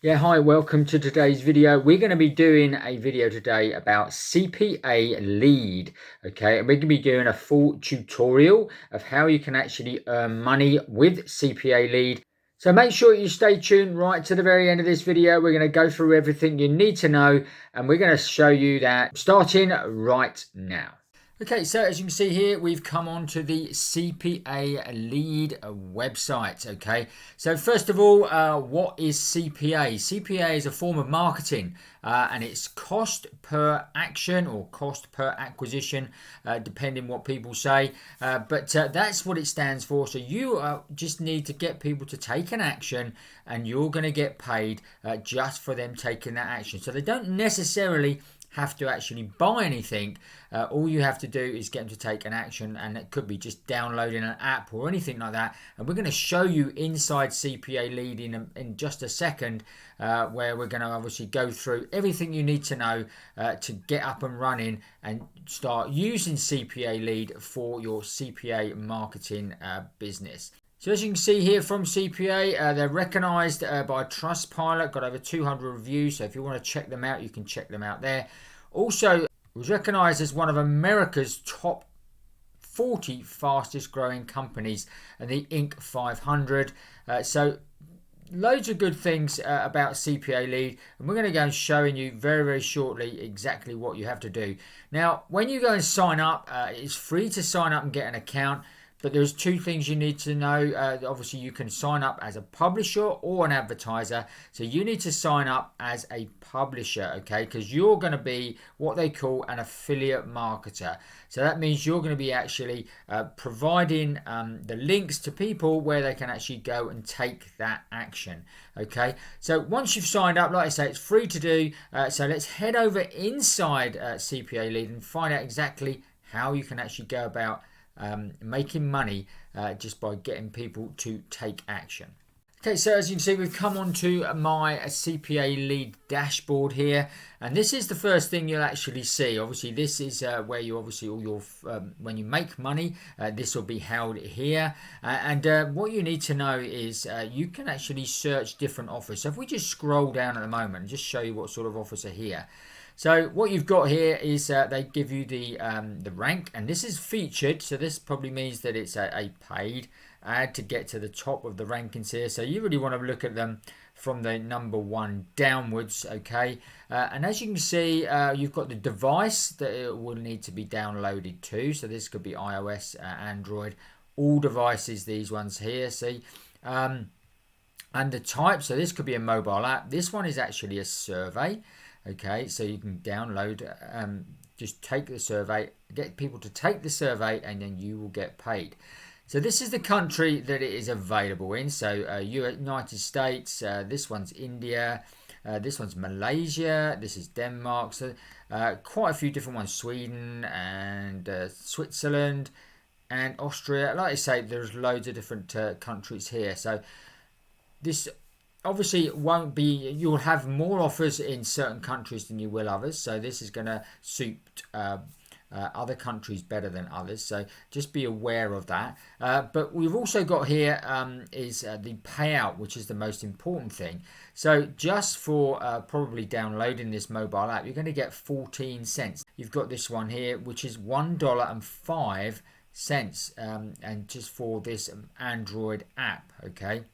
Yeah, hi, welcome to today's video. We're going to be doing a video today about CPA Lead, okay? And we're going to be doing a full tutorial of how you can actually earn money with CPA Lead. So make sure you stay tuned right to the very end of this video. We're going to go through everything you need to know, and we're going to show you that starting right now. Okay, so as you can see here, we've come on to the CPA Lead website, okay? So first of all, what is CPA? CPA is a form of marketing and it's cost per action or cost per acquisition, depending what people say. But that's what it stands for. So you just need to get people to take an action and you're going to get paid just for them taking that action. So they don't necessarily have to actually buy anything. All you have to do is get them to take an action, and it could be just downloading an app or anything like that. And we're going to show you inside CPA Lead in just a second, where we're going to obviously go through everything you need to know to get up and running and start using CPA Lead for your CPA marketing business. So as you can see here from CPA, they're recognised by Trustpilot, got over 200 reviews. So if you want to check them out, you can check them out there. Also, was recognised as one of America's top 40 fastest growing companies and the Inc. 500. So loads of good things about CPA Lead, and we're going to go and showing you very shortly exactly what you have to do. Now, when you go and sign up, it's free to sign up and get an account. But there's two things you need to know. Obviously, you can sign up as a publisher or an advertiser. So you need to sign up as a publisher, okay? Because you're going to be what they call an affiliate marketer. So that means you're going to be actually providing the links to people where they can actually go and take that action, okay? So once you've signed up, like I say, it's free to do. So let's head over inside CPA Lead and find out exactly how you can actually go about making money just by getting people to take action. Okay, so as you can see, we've come onto my CPA Lead Dashboard here, and this is the first thing you'll actually see. Obviously, this is where you obviously all your when you make money, this will be held here. And what you need to know is you can actually search different offers. So if we just scroll down at the moment and just show you what sort of offers are here. So what you've got here is they give you the rank, and this is featured. So this probably means that it's a paid ad to get to the top of the rankings here. So you really want to look at them from the number one downwards, okay? And as you can see, you've got the device that it will need to be downloaded to. So this could be iOS, Android, all devices, these ones here, see? And the type, so this could be a mobile app. This one is actually a survey. Okay, so you can download, just take the survey, get people to take the survey, and then you will get paid. So this is the country that it is available in. So United States, this one's India, this one's Malaysia, this is Denmark. So quite a few different ones, Sweden and Switzerland and Austria. Like I say, there's loads of different countries here. So this obviously won't be, you'll have more offers in certain countries than you will others, so this is going to suit other countries better than others, so just be aware of that. But we've also got here is the payout, which is the most important thing. So just for probably downloading this mobile app, you're going to get 14 cents. You've got this one here, which is $1.05, and just for this Android app, okay?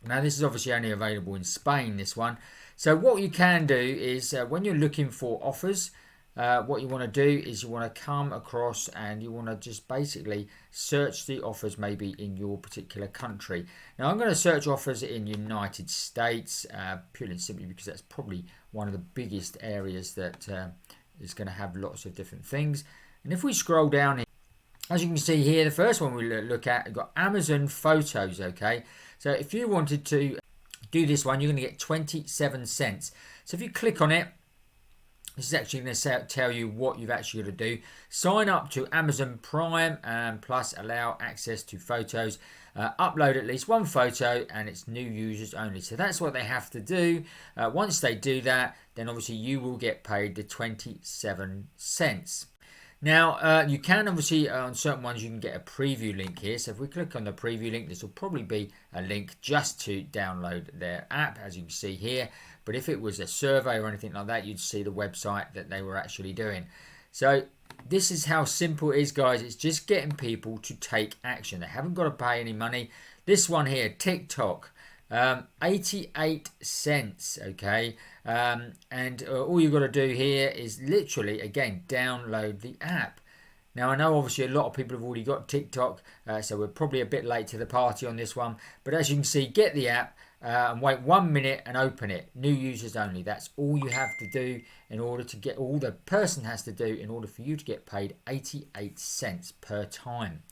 Now this is obviously only available in Spain, this one. So what you can do is when you're looking for offers, what you want to do is you want to come across and you want to just basically search the offers maybe in your particular country. Now I'm going to search offers in United States purely and simply because that's probably one of the biggest areas that is going to have lots of different things. And if we scroll down here, as you can see here, the first one we look at, we've got Amazon Photos, okay? So if you wanted to do this one, you're going to get 27 cents. So if you click on it, this is actually going to tell you what you've actually got to do. Sign up to Amazon Prime and plus allow access to photos. Upload at least one photo and it's new users only. So that's what they have to do. Once they do that, then obviously you will get paid the 27 cents. Now, you can obviously, on certain ones, you can get a preview link here. So if we click on the preview link, this will probably be a link just to download their app, as you can see here. But if it was a survey or anything like that, you'd see the website that they were actually doing. So this is how simple it is, guys. It's just getting people to take action. They haven't got to pay any money. This one here, TikTok. 88 cents, okay, and all you've got to do here is literally, again, download the app. Now, I know obviously a lot of people have already got TikTok, so we're probably a bit late to the party on this one, but as you can see, get the app and wait 1 minute and open it. New users only. That's all you have to do in order to get, all the person has to do in order for you to get paid 88 cents per time.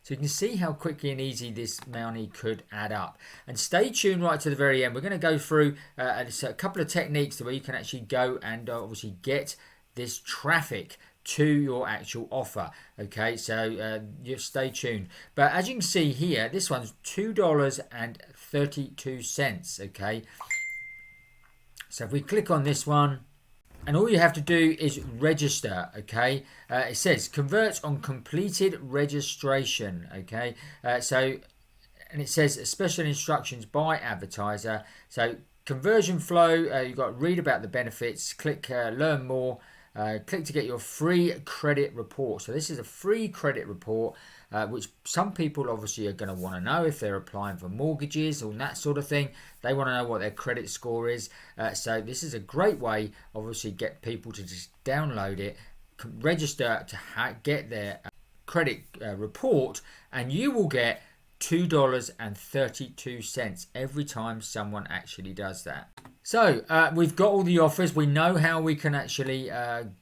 So you can see how quickly and easy this money could add up. And stay tuned right to the very end. We're going to go through a couple of techniques where you can actually go and obviously get this traffic to your actual offer. Okay, so you stay tuned. But as you can see here, this one's $2.32. Okay, so if we click on this one, and all you have to do is register, okay? It says converts on completed registration, okay? And it says special instructions by advertiser. So conversion flow, you've got to read about the benefits, click learn more, click to get your free credit report. So this is a free credit report, which some people obviously are going to want to know if they're applying for mortgages or that sort of thing. They want to know what their credit score is. So this is a great way, obviously, get people to just download it, register to get their credit report, and you will get $2.32 every time someone actually does that. So we've got all the offers. We know how we can actually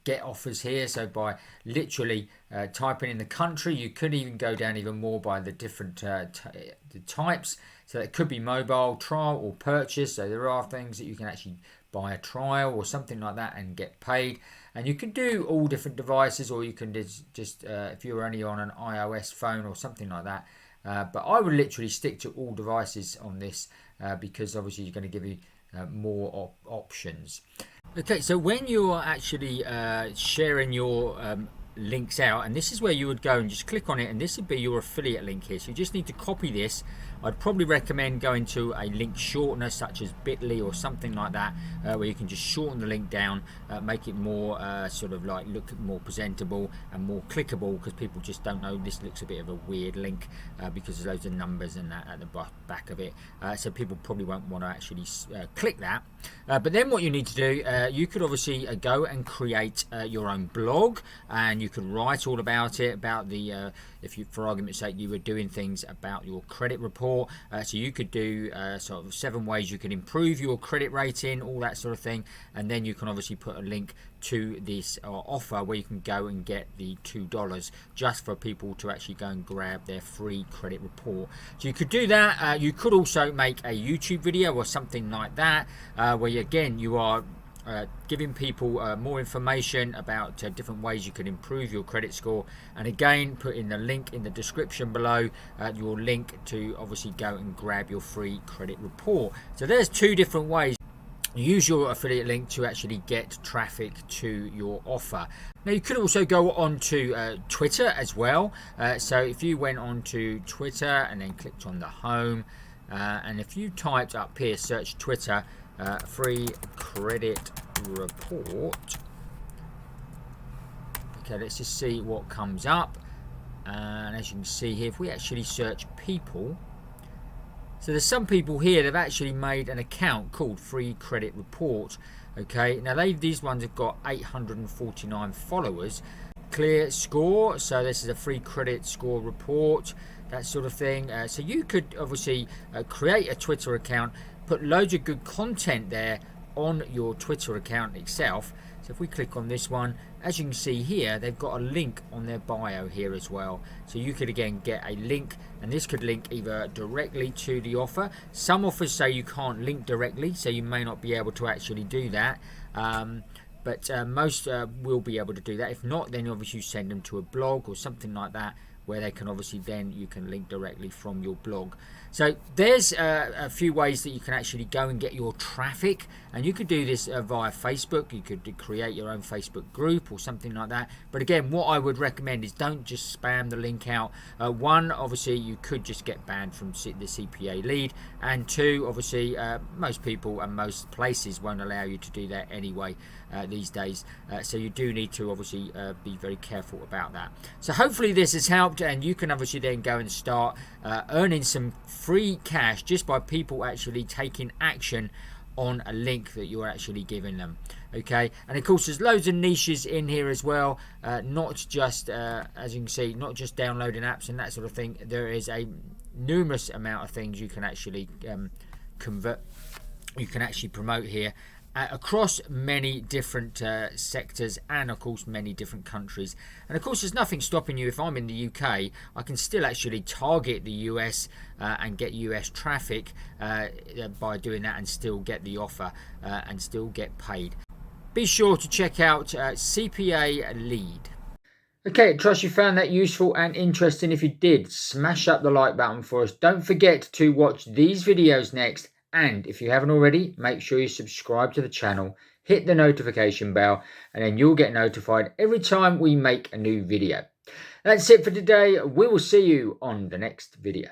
get offers here. So by literally typing in the country, you could even go down even more by the different the types. So it could be mobile, trial, or purchase. So there are things that you can actually buy a trial or something like that and get paid. And you can do all different devices, or you can just if you're only on an iOS phone or something like that. But I would literally stick to all devices on this because obviously you're going to give you more options. Okay, so when you are actually sharing your links out, and this is where you would go and just click on it, and this would be your affiliate link here. So you just need to copy this. I'd probably recommend going to a link shortener such as bit.ly or something like that, where you can just shorten the link down, make it more sort of like look more presentable and more clickable, because people just don't know. This looks a bit of a weird link because there's loads of numbers and that at the back of it, so people probably won't want to actually click that. But then what you need to do, you could obviously go and create your own blog, and you can write all about it, about the if you, for argument's sake, you were doing things about your credit report. So you could do sort of 7 ways you can improve your credit rating, all that sort of thing. And then you can obviously put a link to this offer where you can go and get the $2 just for people to actually go and grab their free credit report. So you could do that. You could also make a YouTube video or something like that, where you are giving people more information about different ways you can improve your credit score, and again put in the link in the description below, your link to obviously go and grab your free credit report. So there's 2 different ways. Use your affiliate link to actually get traffic to your offer. Now you could also go on to Twitter as well. So if you went on to Twitter and then clicked on the home, and if you typed up here, search Twitter, free credit report. Okay, let's just see what comes up. And as you can see here, if we actually search people, so there's some people here that have actually made an account called Free Credit Report. Okay, now these ones have got 849 followers. Clear score, so this is a free credit score report, that sort of thing. So you could obviously create a Twitter account, put loads of good content there on your Twitter account itself. So if we click on this one, as you can see here, they've got a link on their bio here as well. So you could again get a link, and this could link either directly to the offer. Some offers say you can't link directly, so you may not be able to actually do that. But most will be able to do that. If not, then obviously you send them to a blog or something like that, where they can obviously then you can link directly from your blog. So there's a few ways that you can actually go and get your traffic, and you could do this via Facebook. You could create your own Facebook group or something like that. But again, what I would recommend is don't just spam the link out. One, obviously you could just get banned from the CPA Lead, and two, obviously most people and most places won't allow you to do that anyway these days. So you do need to obviously be very careful about that. So hopefully this has helped, and you can obviously then go and start earning some free cash just by people actually taking action on a link that you're actually giving them. Okay, and of course there's loads of niches in here as well, not just as you can see, not just downloading apps and that sort of thing. There is a numerous amount of things you can actually promote here across many different sectors, and of course many different countries. And of course there's nothing stopping you. If I'm in the UK, I can still actually target the US and get US traffic by doing that, and still get the offer and still get paid. Be sure to check out CPA Lead. Okay, trust you found that useful and interesting. If you did, smash up the like button for us. Don't forget to watch these videos next. And if you haven't already, make sure you subscribe to the channel, hit the notification bell, and then you'll get notified every time we make a new video. That's it for today. We will see you on the next video.